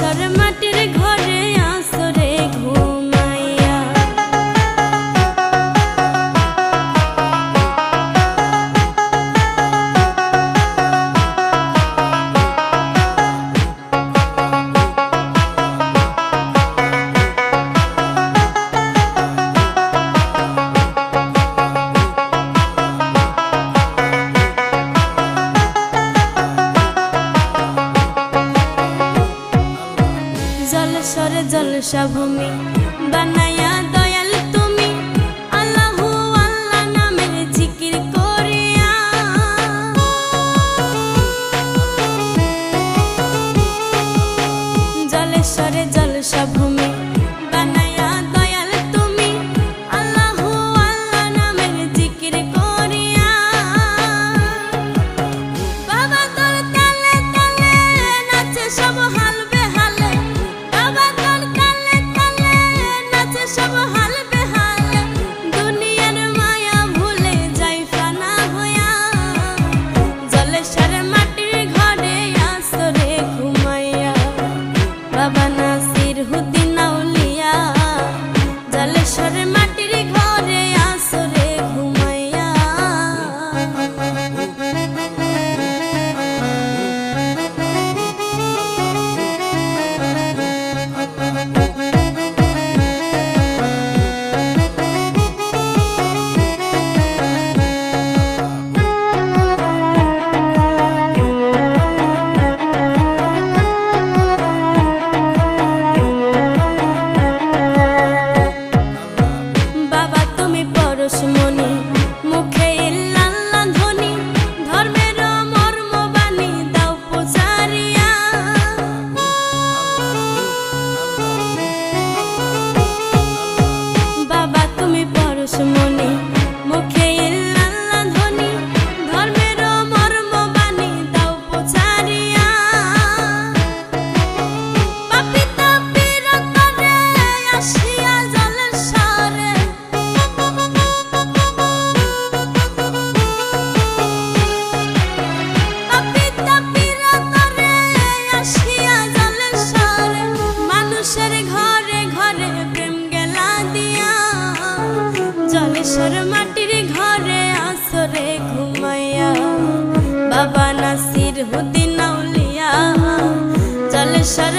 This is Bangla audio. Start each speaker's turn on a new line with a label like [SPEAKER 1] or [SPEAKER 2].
[SPEAKER 1] জলেশ্বর মাটির ঘরে আসরে ঘুমাইয়া জলেশ্বরে জলসা ভূমি বানায়া দয়াল তুমি আল্লাহু আল্লাহ নামের জিকির করিয়া জলেশ্বরে জলসা ভূমি বানায়া দয়াল তুমি আল্লাহু আল্লাহ নামের জিকির করিয়া বাবা তোর তালে তালে নাচে সব হাল বেহালে সব হাল বেহাল দুনিয়ার মায়া ভুলে যাই ফানা হইয়া জলেশ্বর মাটির ঘরে আসরে ঘুমাইয়া বাবা নাসির উদ্দিন আউলিয়া জলেশ্বর মাটির ঘরে আসরে ঘুমাইয়া মনি মুখে ইল্লাল্লাহ ধ্বনি ধর্মের মর্ম বাণী দাও প্রচারিয়া বাবা তুমি পরশ মনি মুখে ইল্লাল্লাহ ধ্বনি ধর্মের মর্ম বাণী দাও প্রচারিয়া পাপী তাপীর করে আসিয়া জলেশ্বরে মানুষের ঘরে ঘরে প্রেম গেলা দিয়া জলেশ্বর মাটির ঘরে আসরে ঘুমাইয়া বাবা নাসির উদ্দিন আউলিয়া জলেশ্বর